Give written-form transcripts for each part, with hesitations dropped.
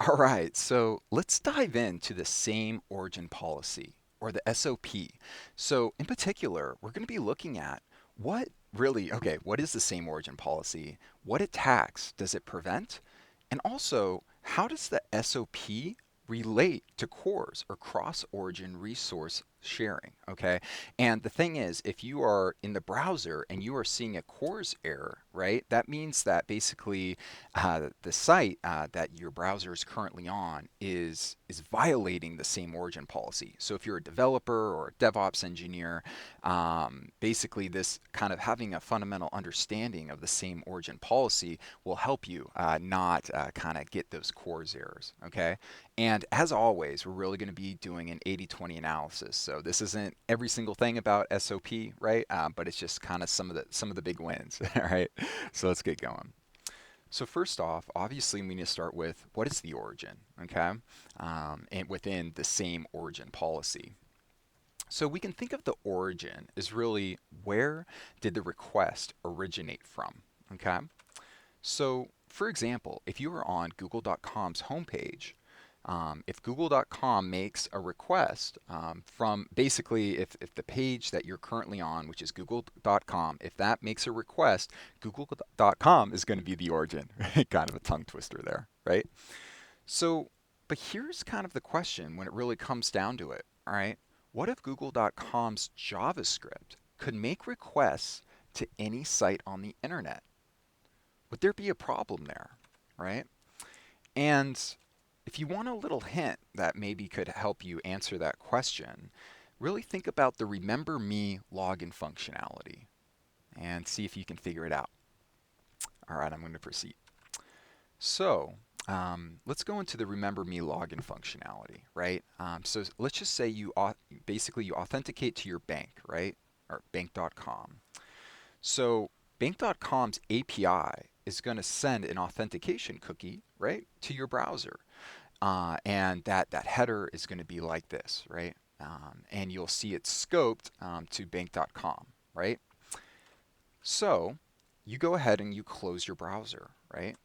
All right, so let's dive into the same origin policy or the SOP. So, in particular, we're going to be looking at what what is the same origin policy? What attacks does it prevent? And also, how does the SOP relate to CORS or cross origin resource sharing? Okay. And the thing is, if you are in the browser and you are seeing a CORS error, right, that means that basically the site that your browser is currently on is violating the same origin policy. So if you're a developer or a DevOps engineer, basically this kind of having a fundamental understanding of the same origin policy will help you not kind of get those CORS errors. Okay, and as always, we're really going to be doing an 80/20 analysis. So this isn't every single thing about SOP, right? But it's just kind of some of the big wins. All right, so let's get going. So first off, obviously we need to start with what is the origin, okay? And within the same origin policy. So we can think of the origin as really where did the request originate from, okay? So for example, if you are on google.com's homepage, if google.com makes a request from basically if the page that you're currently on, which is google.com, if that makes a request, google.com is going to be the origin. Kind of a tongue twister there, right? So, but here's kind of the question when it really comes down to it, all right? What if google.com's JavaScript could make requests to any site on the internet? Would there be a problem there, right? And if you want a little hint that maybe could help you answer that question, really think about the Remember Me login functionality and see if you can figure it out. All right, I'm going to proceed. So let's go into the Remember Me login functionality, right? So let's just say basically you authenticate to your bank, right? Or bank.com. So bank.com's API is going to send an authentication cookie, right, to your browser. And that header is going to be like this, right? And you'll see it scoped to bank.com, right? So you go ahead and you close your browser, right?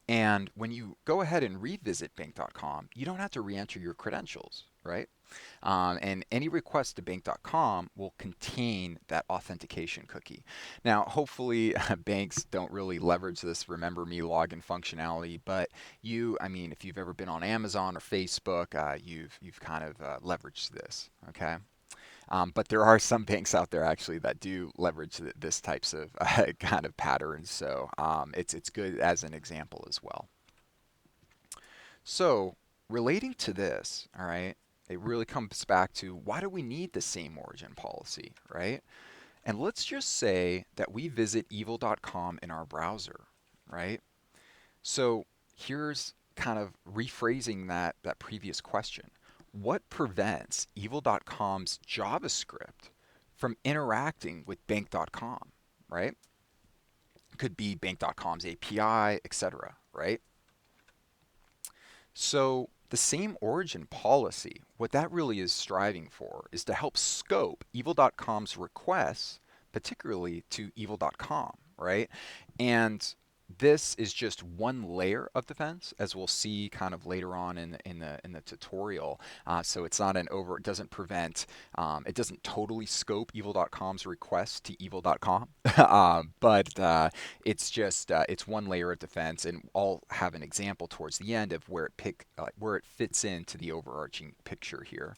And when you go ahead and revisit bank.com, you don't have to re-enter your credentials, right? And any request to bank.com will contain that authentication cookie. Now, hopefully, banks don't really leverage this Remember Me login functionality, but I mean, if you've ever been on Amazon or Facebook, you've kind of leveraged this, okay? But there are some banks out there actually that do leverage this types of kind of patterns, so it's good as an example as well. So relating to this, all right, it really comes back to why do we need the same origin policy, right? And let's just say that we visit evil.com in our browser, right? So here's kind of rephrasing that previous question. What prevents evil.com's JavaScript from interacting with bank.com, right? Could be bank.com's API, etc., right? So the same origin policy, what that really is striving for is to help scope evil.com's requests, particularly to evil.com, right? And this is just one layer of defense, as we'll see kind of later on in the tutorial. So it's not it doesn't prevent, it doesn't totally scope evil.com's request to evil.com, but it's just it's one layer of defense, and I'll have an example towards the end of where it fits into the overarching picture here.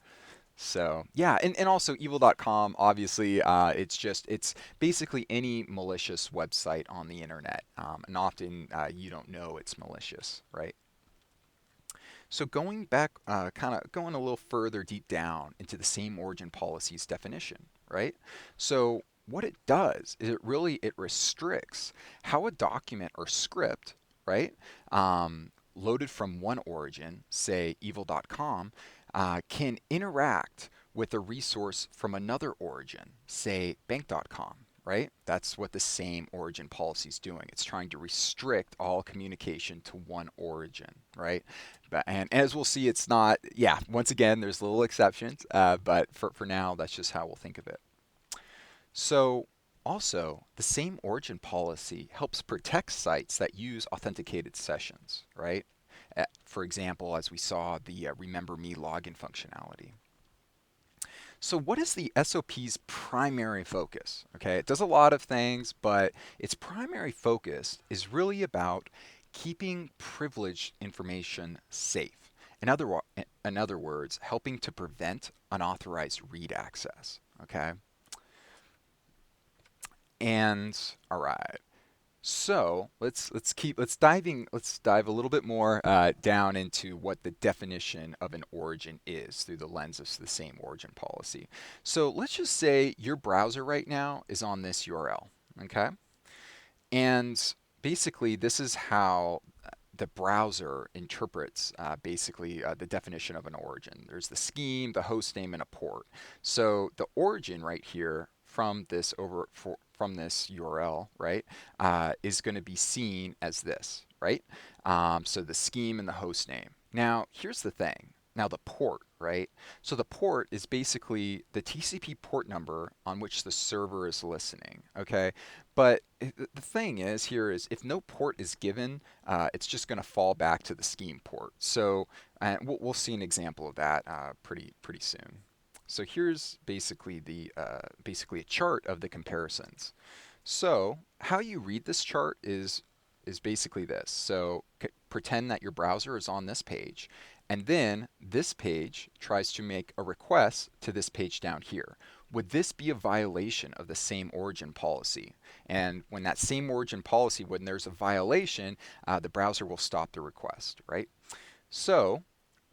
So yeah, and also evil.com, obviously, it's basically any malicious website on the internet, and often you don't know it's malicious, right? So going back, kind of going a little further deep down into the same origin policy's definition, right? So what it does is it restricts how a document or script, right, loaded from one origin, say evil.com, can interact with a resource from another origin, say bank.com, right? That's what the same origin policy is doing. It's trying to restrict all communication to one origin, right? And as we'll see, it's not, yeah, once again, there's little exceptions, but for now, that's just how we'll think of it. So also, the same origin policy helps protect sites that use authenticated sessions, right? For example, as we saw the Remember Me login functionality. So what is the SOP's primary focus? Okay, it does a lot of things, but its primary focus is really about keeping privileged information safe. In other words, helping to prevent unauthorized read access. Okay, and all right. So let's dive a little bit more down into what the definition of an origin is through the lens of the same origin policy. So let's just say your browser right now is on this URL, okay? And basically, this is how the browser interprets the definition of an origin. There's the scheme, the host name, and a port. So the origin right here from this URL, right, is going to be seen as this, right? So the scheme and the host name. Now, here's the thing. Now the port, right? So the port is basically the TCP port number on which the server is listening, okay? But the thing is here is if no port is given, it's just going to fall back to the scheme port. So we'll see an example of that pretty soon. So here's basically a chart of the comparisons. So how you read this chart is basically this. So pretend that your browser is on this page, and then this page tries to make a request to this page down here. Would this be a violation of the same origin policy? And when that same origin policy, when there's a violation, the browser will stop the request, right? So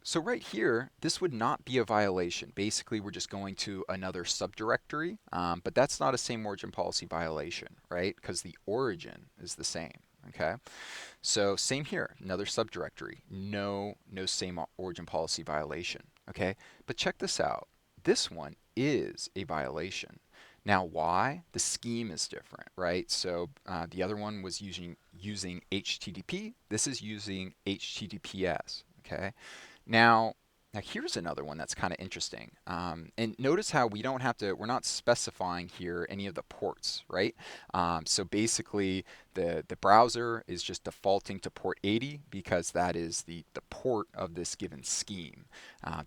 so right here, this would not be a violation. Basically, we're just going to another subdirectory, but that's not a same origin policy violation, right? Because the origin is the same, okay? So same here, another subdirectory, no same origin policy violation, okay? But check this out. This one is a violation. Now, why? The scheme is different, right? So the other one was using HTTP. This is using HTTPS, okay? Now, now here's another one that's kind of interesting. And notice how we're not specifying here any of the ports, right? So basically, the browser is just defaulting to port 80 because that is the port of this given scheme,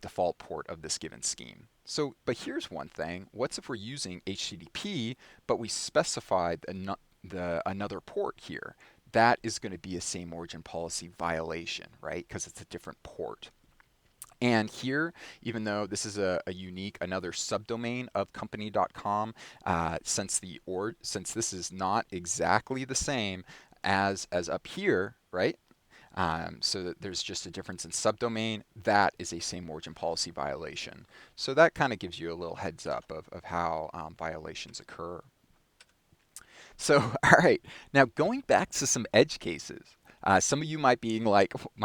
default port of this given scheme. So, but here's one thing. What's if we're using HTTP, but we specified another port here? That is going to be a same origin policy violation, right? Because it's a different port. And here, even though this is a unique, another subdomain of company.com, since this is not exactly the same as up here, right? So that there's just a difference in subdomain, that is a same origin policy violation. So that kind of gives you a little heads up of how violations occur. So, all right, now going back to some edge cases. Some of you might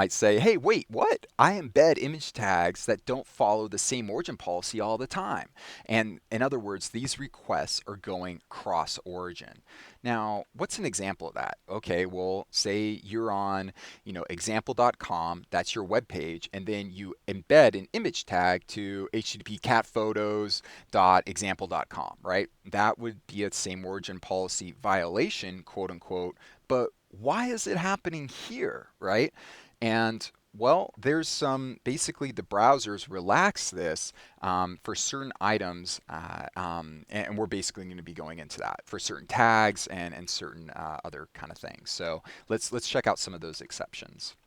say, hey, wait, what? I embed image tags that don't follow the same origin policy all the time. And in other words, these requests are going cross origin. Now, what's an example of that? Okay, well, say you're on, example.com, that's your web page, and then you embed an image tag to http catphotos.example.com, right? That would be a same origin policy violation, quote unquote, but why is it happening here, right? And well, there's basically the browsers relax this for certain items, and we're basically going to be going into that for certain tags and certain other kind of things. So let's check out some of those exceptions.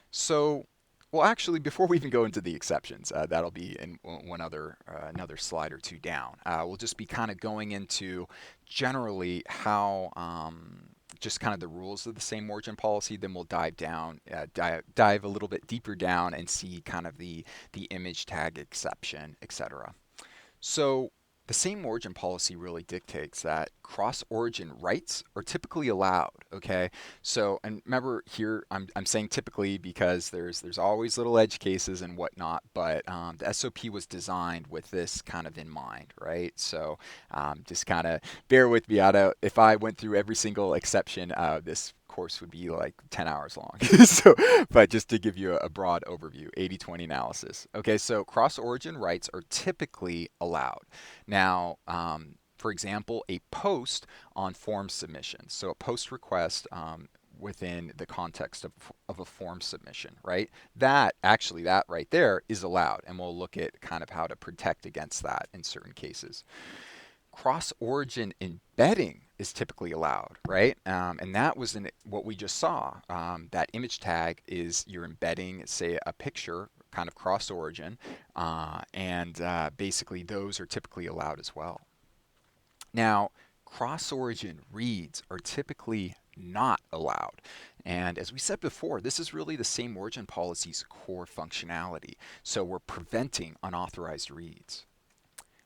So, well, actually, before we even go into the exceptions, that'll be in another slide or two down. We'll just be kind of going into generally how just kind of the rules of the same origin policy. Then we'll dive a little bit deeper down and see kind of the image tag exception, etc. So the same origin policy really dictates that cross-origin writes are typically allowed, okay? So, and remember here, I'm saying typically because there's always little edge cases and whatnot, but the SOP was designed with this kind of in mind, right? So just kind of bear with me. If I went through every single exception, this course would be like 10 hours long. So, but just to give you a broad overview, 80-20 analysis. Okay, so cross-origin writes are typically allowed. Now, for example, a post on form submission. So a post request within the context of a form submission, right? That right there is allowed, and we'll look at kind of how to protect against that in certain cases. Cross-origin embedding is typically allowed, right? And that was in what we just saw. That image tag is you're embedding, say, a picture, kind of cross-origin, and basically those are typically allowed as well. Now, cross-origin reads are typically not allowed. And as we said before, this is really the same origin policy's core functionality. So we're preventing unauthorized reads.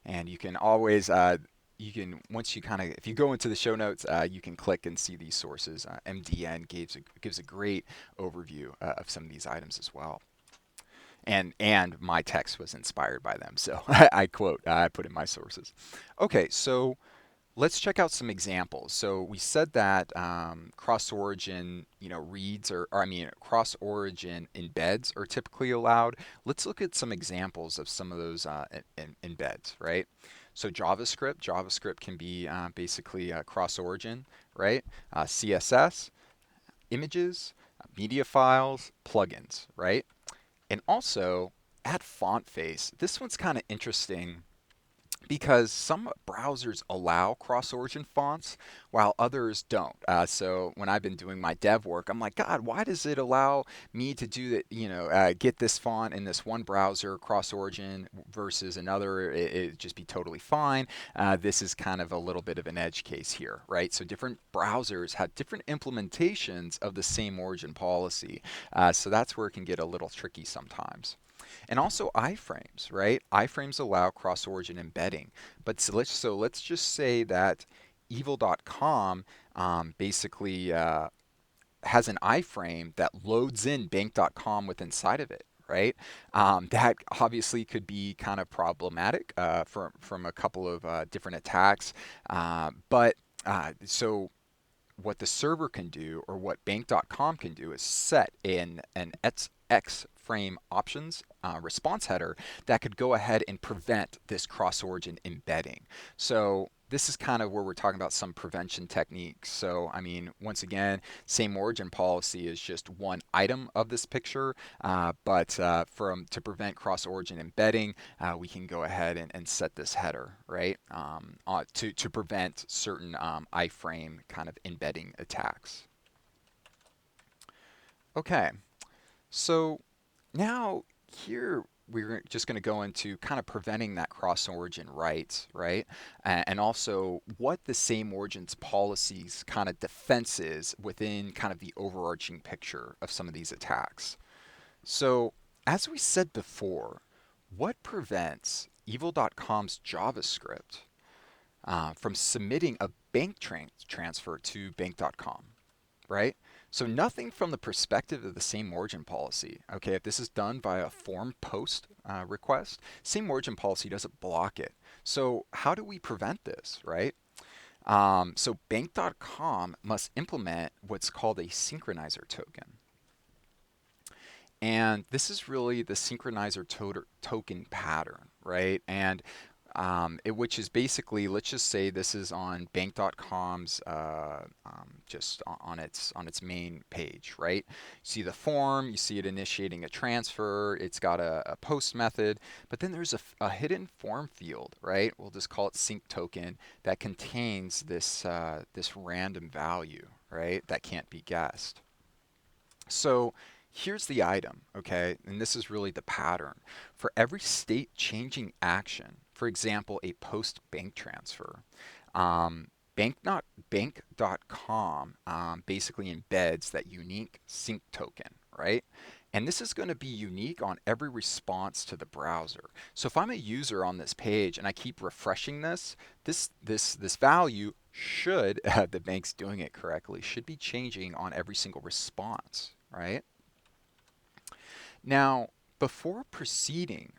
And you can always, once you kind of, if you go into the show notes, you can click and see these sources. MDN gives a great overview of some of these items as well. And my text was inspired by them, so I quote, I put in my sources. Okay, so let's check out some examples. So we said that cross-origin, reads cross-origin embeds are typically allowed. Let's look at some examples of some of those embeds, right? So JavaScript can be basically cross-origin, right? CSS, images, media files, plugins, right? And also add font face. This one's kind of interesting because some browsers allow cross-origin fonts while others don't. So when I've been doing my dev work, I'm like, God, why does it allow me to do that? Get this font in this one browser cross-origin versus another? It'd just be totally fine. This is kind of a little bit of an edge case here, right? So different browsers have different implementations of the same origin policy. So that's where it can get a little tricky sometimes. And also iframes, right? Iframes allow cross-origin embedding. But let's just say that evil.com basically has an iframe that loads in bank.com with inside of it, right? That obviously could be kind of problematic from a couple of different attacks. So what the server can do, or what bank.com can do, is set in an X frame options response header that could go ahead and prevent this cross-origin embedding. So this is kind of where we're talking about some prevention techniques. So I mean, once again, same origin policy is just one item of this picture, but to prevent cross-origin embedding, we can go ahead and set this header, right, to prevent certain iframe kind of embedding attacks. Okay, so now here we're just going to go into kind of preventing that cross-origin rights, right? And also what the same origins policies kind of defense is within kind of the overarching picture of some of these attacks. So as we said before, what prevents evil.com's JavaScript from submitting a bank transfer to bank.com, right? So nothing from the perspective of the same origin policy. Okay, if this is done via a form post request, same origin policy doesn't block it. So how do we prevent this, right? So bank.com must implement what's called a synchronizer token. And this is really the synchronizer token pattern, right? And which is basically, let's just say this is on bank.com's just on its main page, right? You see the form, you see it initiating a transfer, it's got a post method, but then there's a hidden form field, right? We'll just call it sync token that contains this random value, right? That can't be guessed. So here's the item, okay? And this is really the pattern. For every state changing action, for example, a post bank transfer, bank.com basically embeds that unique sync token, right? And this is going to be unique on every response to the browser. So if I'm a user on this page and I keep refreshing this value should, the bank's doing it correctly, should be changing on every single response, right? Now, before proceeding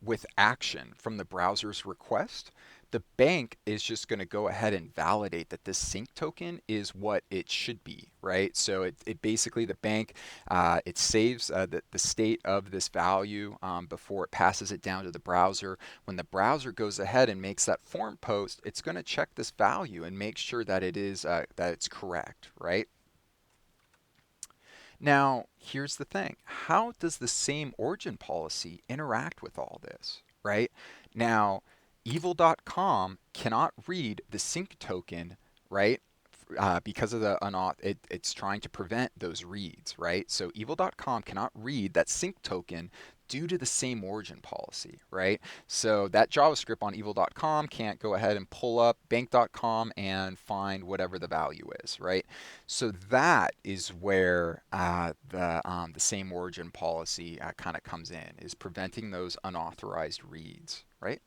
with action from the browser's request, the bank is just going to go ahead and validate that this sync token is what it should be, right? So it basically, the bank, it saves the state of this value before it passes it down to the browser. When the browser goes ahead and makes that form post, it's going to check this value and make sure that it is that it's correct, right? Now, here's the thing. How does the same origin policy interact with all this, right? Now, evil.com cannot read the sync token, right? Because of the unauth, it's trying to prevent those reads, right? So evil.com cannot read that sync token due to the same origin policy, right? So that JavaScript on evil.com can't go ahead and pull up bank.com and find whatever the value is, right? So that is where the same origin policy kind of comes in, is preventing those unauthorized reads, right?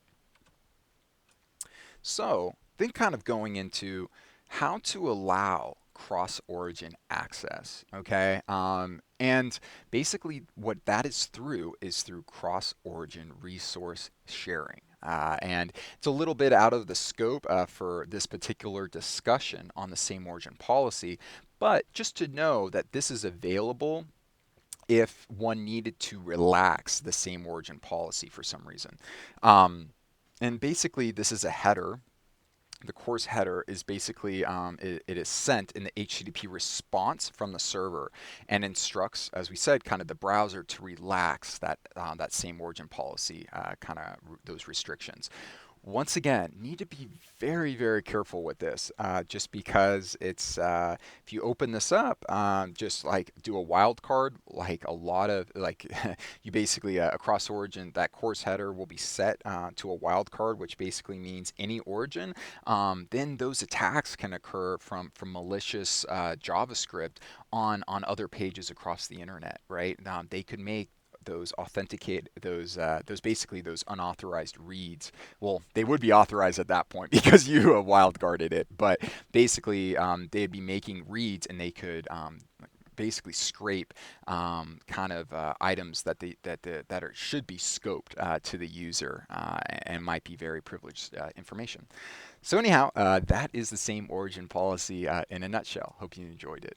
So then kind of going into how to allow cross-origin access, okay? And basically what that is through cross-origin resource sharing. And it's a little bit out of the scope for this particular discussion on the same origin policy, but just to know that this is available if one needed to relax the same origin policy for some reason. And basically, this is a header. The course header is basically it is sent in the HTTP response from the server and instructs, as we said, kind of the browser to relax that same origin policy, kind of those restrictions. Once again, need to be very, very careful with this, just because it's if you open this up, just like do a wildcard, like a lot of like you basically across origin, that course header will be set to a wildcard, which basically means any origin. Then those attacks can occur from malicious JavaScript on other pages across the internet, right? They could make those basically those unauthorized reads. Well, they would be authorized at that point because you wildcarded it, but basically they'd be making reads and they could basically scrape kind of items should be scoped to the user and might be very privileged information. So anyhow, that is the same origin policy in a nutshell. Hope you enjoyed it.